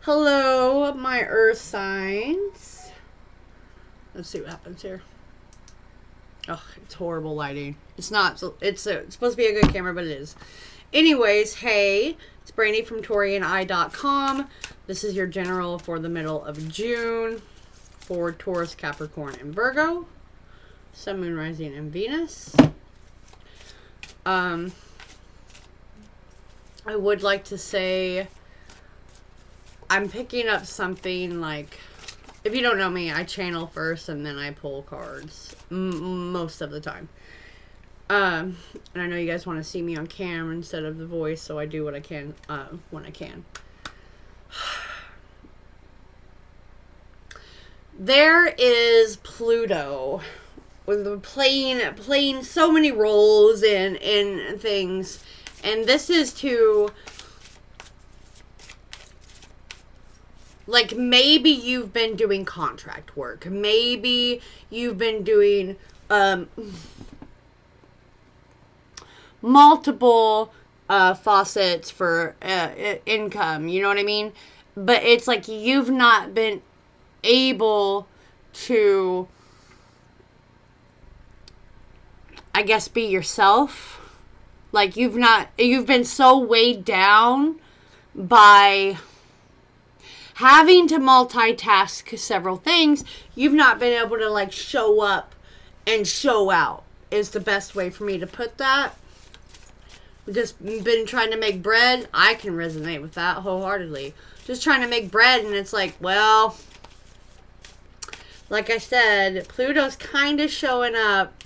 Hello, my earth signs. Let's see what happens here. Oh, it's horrible lighting. It's not. It's supposed to be a good camera, but it is. Anyways, hey, it's Brandy from Taurean.com. This is your general for the middle of June for Taurus, Capricorn, and Virgo. Sun, Moon, Rising, and Venus. I would like to say I'm picking up something like, if you don't know me, I channel first and then I pull cards most of the time. And I know you guys want to see me on camera instead of the voice, so I do what I can when I can. There is Pluto with playing so many roles in things, and this is to, like, maybe you've been doing contract work, maybe you've been doing multiple faucets for income, you know what I mean? But it's like you've not been able to, I guess, be yourself. Like you've been so weighed down by having to multitask several things, you've not been able to like show up and show out is the best way for me to put that. Just been trying to make bread. I can resonate with that wholeheartedly. Just trying to make bread, and it's like, well, like I said, Pluto's kind of showing up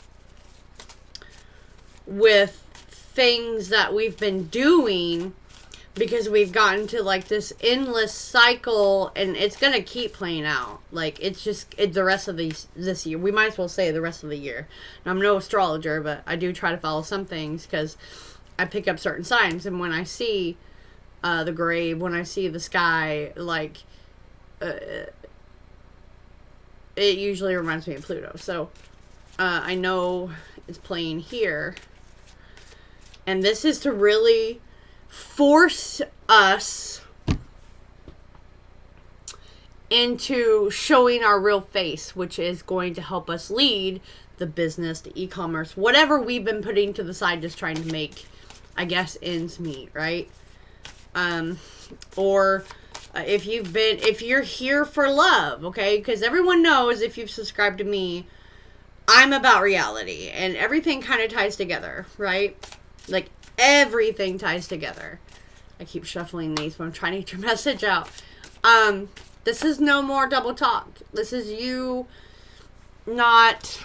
with things that we've been doing because we've gotten to like this endless cycle, and it's gonna keep playing out. Like it's the rest of this year. We might as well say the rest of the year. Now, I'm no astrologer, but I do try to follow some things because I pick up certain signs, and when I see the grave, when I see the sky, like it usually reminds me of Pluto. So I know it's playing here, and this is to really force us into showing our real face, which is going to help us lead the business, the e-commerce, whatever we've been putting to the side, just trying to make, I guess, ends meet, right? Or if you're here for love, okay? Because everyone knows, if you've subscribed to me, I'm about reality, and everything kind of ties together, right? Like, everything ties together. I keep shuffling these, but I'm trying to get your message out. This is no more double talk. This is you not,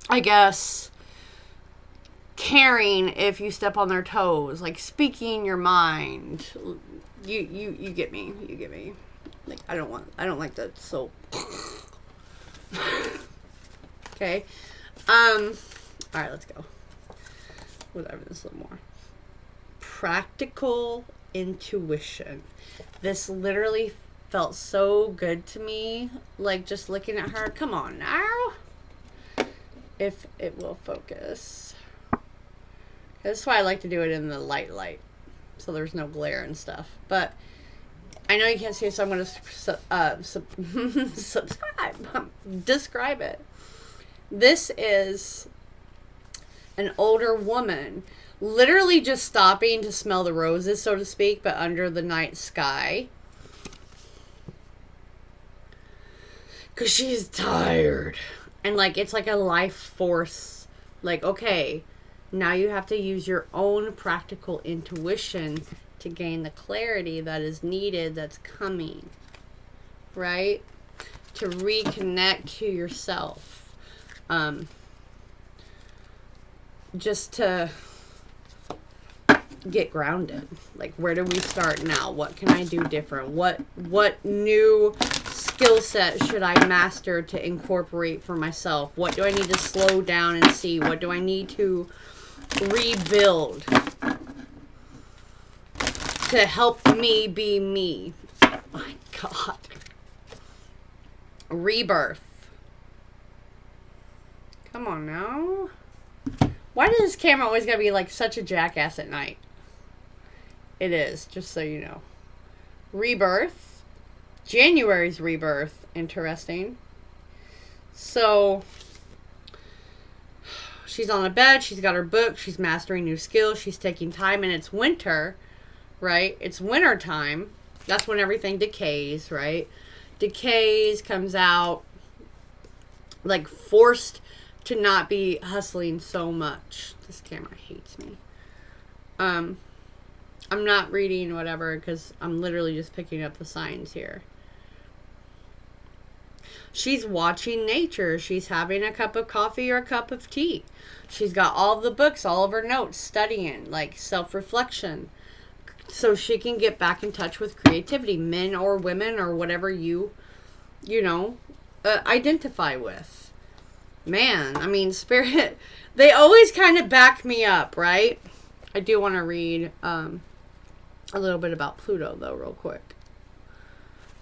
I guess, caring if you step on their toes, like speaking your mind. You get me. You get me. Like I don't like that. So okay. All right, let's go. Whatever, this a little more. Practical intuition. This literally felt so good to me. Like just looking at her. Come on now. If it will focus. That's why I like to do it in the light. So there's no glare and stuff. But I know you can't see it, so I'm going to subscribe. Describe it. This is an older woman literally just stopping to smell the roses, so to speak, but under the night sky. Because she's tired. And like it's like a life force. Like, okay, now you have to use your own practical intuition to gain the clarity that is needed, that's coming, right? To reconnect to yourself. Just to get grounded. Like, where do we start now? What can I do different? What new skill set should I master to incorporate for myself? What do I need to slow down and see? What do I need to rebuild to help me be me? Oh my God. Rebirth. Come on now. Why does this camera always gotta be like such a jackass at night? It is, just so you know. rebirth. January's rebirth. Interesting. So she's on a bed. She's got her book. She's mastering new skills. She's taking time. And it's winter, right? It's winter time. That's when everything decays, right? Decays, comes out, like forced to not be hustling so much. This camera hates me. I'm not reading whatever because I'm literally just picking up the signs here. She's watching nature. She's having a cup of coffee or a cup of tea. She's got all the books, all of her notes, studying, like self-reflection. So she can get back in touch with creativity, men or women or whatever you know, identify with. Man, I mean, spirit, they always kind of back me up, right? I do want to read a little bit about Pluto, though, real quick.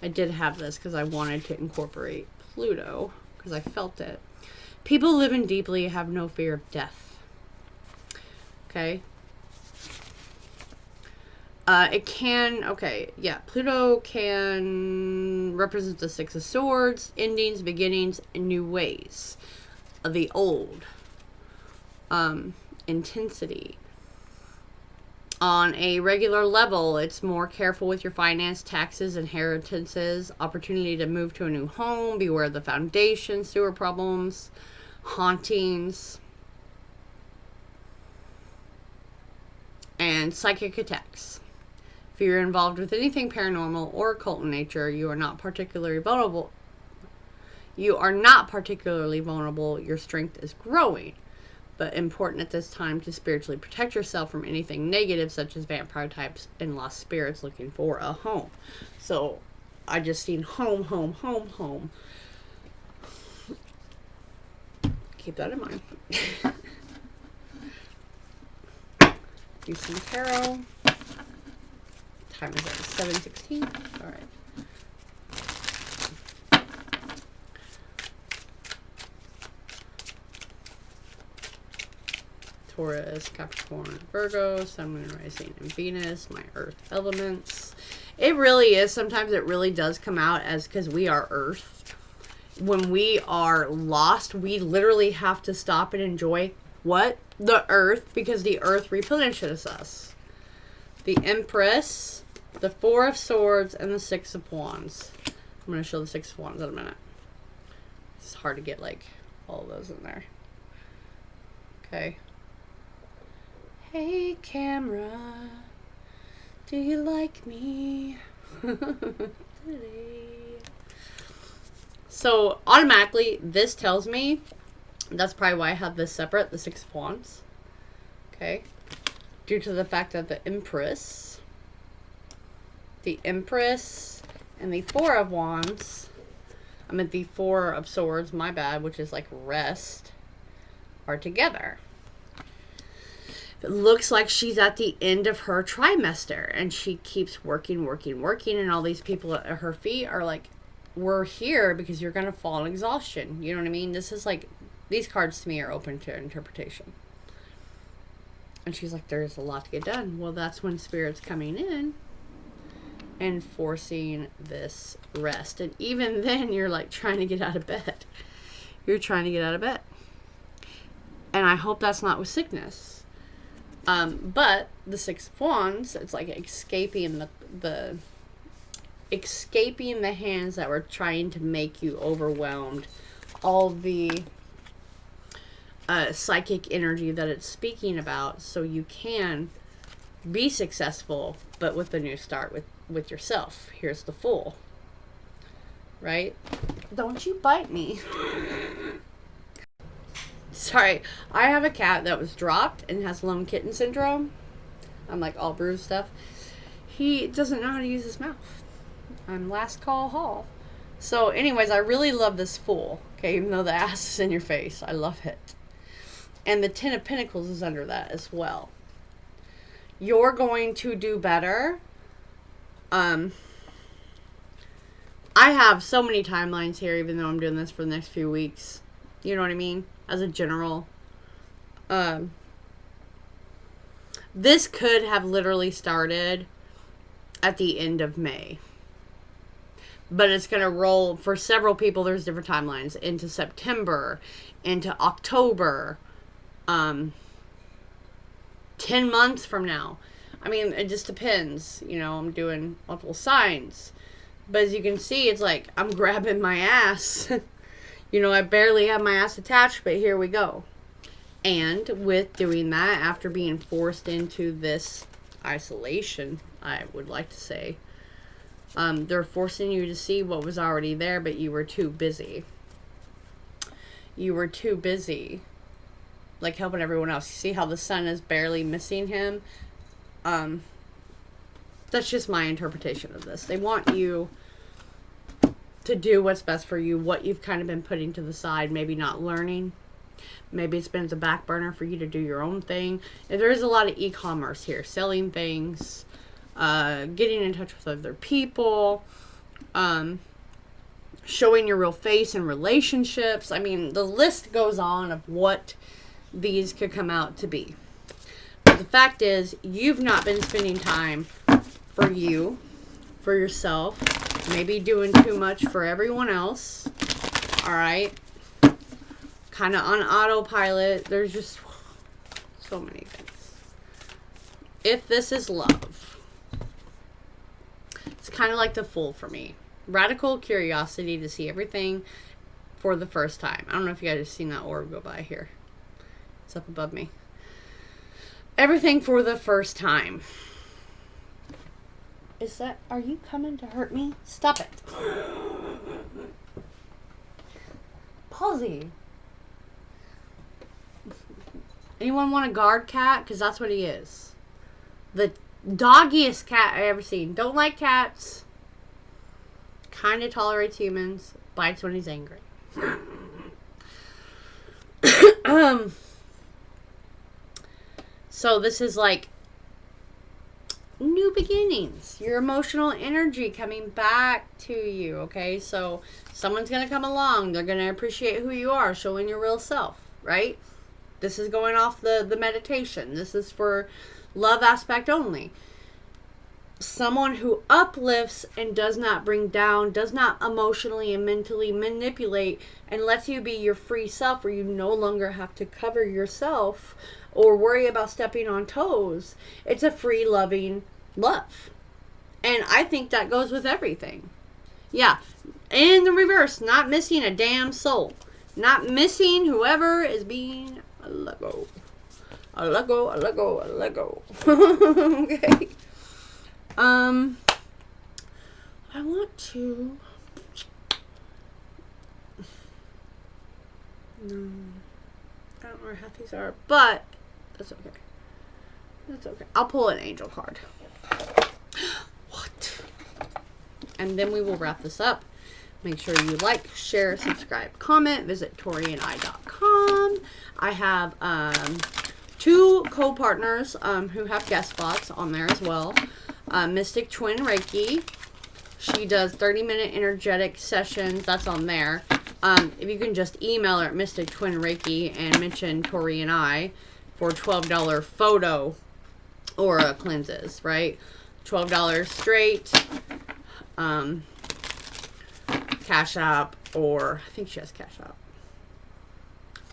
I did have this because I wanted to incorporate Pluto because I felt it. People living deeply have no fear of death. Okay. It can, okay, yeah, Pluto can represent the Six of Swords, endings, beginnings, and new ways of the old. Intensity. On a regular level, it's more careful with your finance, taxes, inheritances, opportunity to move to a new home, beware of the foundation, sewer problems, hauntings, and psychic attacks. If you're involved with anything paranormal or occult in nature, you are not particularly vulnerable. Your strength is growing, but important at this time to spiritually protect yourself from anything negative, such as vampire types and lost spirits looking for a home. So I just seen home, home, home, home. Keep that in mind. Do some tarot. Time is at 7:16. All right. Taurus, Capricorn, Virgo, Sun, Moon, Rising, and Venus, my Earth elements. It really is. Sometimes it really does come out as because we are Earth. When we are lost, we literally have to stop and enjoy what? The Earth, because the Earth replenishes us. The Empress, the Four of Swords, and the Six of Wands. I'm going to show the Six of Wands in a minute. It's hard to get like all of those in there. Okay. Hey camera, do you like me? So automatically this tells me, that's probably why I have this separate, the Six of Wands. Okay. Due to the fact that the Empress and the Four of Wands, I meant the Four of Swords, my bad, which is like rest, are together. It looks like she's at the end of her trimester and she keeps working, and all these people at her feet are like, we're here because you're going to fall in exhaustion. You know what I mean? This is like, these cards to me are open to interpretation. And she's like, there's a lot to get done. Well, that's when Spirit's coming in and forcing this rest. And even then, you're like trying to get out of bed. You're trying to get out of bed. And I hope that's not with sickness. But the Six of Wands, it's like escaping the hands that were trying to make you overwhelmed. All the psychic energy that it's speaking about, so you can be successful, but with a new start with yourself. Here's the Fool. Right? Don't you bite me. Sorry, I have a cat that was dropped and has lone kitten syndrome. I'm like all bruised stuff. He doesn't know how to use his mouth. I'm last call hall. So anyways, I really love this Fool. Okay, even though the ass is in your face. I love it. And the Ten of Pentacles is under that as well. You're going to do better. I have so many timelines here, even though I'm doing this for the next few weeks. You know what I mean? As a general. This could have literally started at the end of May. but it's going to roll for several people. There's different timelines into September, into October, 10 months from now. I mean, it just depends. You know, I'm doing multiple signs. But as you can see, it's like I'm grabbing my ass. You know, I barely have my ass attached, but here we go. And with doing that, after being forced into this isolation, I would like to say, they're forcing you to see what was already there, but you were too busy. You were too busy, like, helping everyone else. You see how the sun is barely missing him? That's just my interpretation of this. They want you to do what's best for you, what you've kind of been putting to the side, maybe not learning. Maybe it's been at the back burner for you to do your own thing. There is a lot of e-commerce here, selling things, getting in touch with other people, showing your real face in relationships. I mean, the list goes on of what these could come out to be. But the fact is, you've not been spending time for you, for yourself, maybe doing too much for everyone else. All right. Kind of on autopilot. There's just so many things. If this is love, it's kind of like the Fool for me. Radical curiosity to see everything for the first time. I don't know if you guys have seen that orb go by here. It's up above me. Everything for the first time. Is that... Are you coming to hurt me? Stop it. Palsy. Anyone want a guard cat? Because that's what he is. The doggiest cat I ever seen. Don't like cats. Kind of tolerates humans. Bites when he's angry. So this is like new beginnings. Your emotional energy coming back to you. Okay, so someone's going to come along. They're going to appreciate who you are. Showing your real self. Right? This is going off the meditation. This is for love aspect only. Someone who uplifts and does not bring down, does not emotionally and mentally manipulate, and lets you be your free self, where you no longer have to cover yourself or worry about stepping on toes. It's a free, loving love. And I think that goes with everything. Yeah. In the reverse, not missing a damn soul. Not missing whoever is being a Lego. A Lego, a Lego, a Lego. Okay. I want to... No. I don't know where half these are, but that's okay. That's okay. I'll pull an angel card. What? And then we will wrap this up. Make sure you like, share, subscribe, comment. Visit TaureanEye.com. I have 2 co-partners who have guest spots on there as well. Mystic Twin Reiki. She does 30-minute energetic sessions. That's on there. If you can just email her at Mystic Twin Reiki and mention Taurean Eye for $12 photo aura cleanses, right? $12 straight. Cash App, or I think she has Cash App.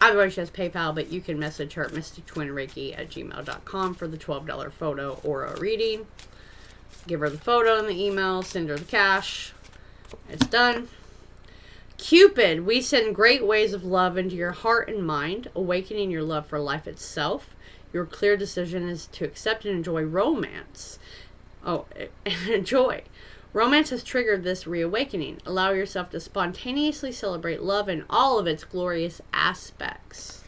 Otherwise, she has PayPal, but you can message her at mystictwinreiki@gmail.com for the $12 photo aura reading. Give her the photo and the email, send her the cash. It's done. Cupid, we send great waves of love into your heart and mind, awakening your love for life itself. Your clear decision is to accept and enjoy romance. Oh, enjoy. Romance has triggered this reawakening. Allow yourself to spontaneously celebrate love in all of its glorious aspects.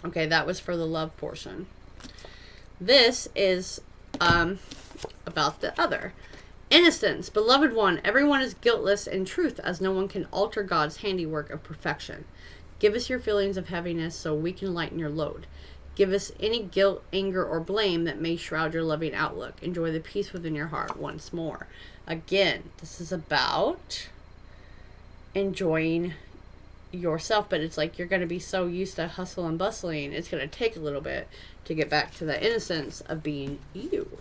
Okay, that was for the love portion. This is about the other. Innocence, beloved one, everyone is guiltless in truth, as no one can alter God's handiwork of perfection. Give us your feelings of heaviness so we can lighten your load. Give us any guilt, anger, or blame that may shroud your loving outlook. Enjoy the peace within your heart once more. Again, this is about enjoying yourself, but it's like you're going to be so used to hustle and bustling, it's going to take a little bit to get back to the innocence of being you.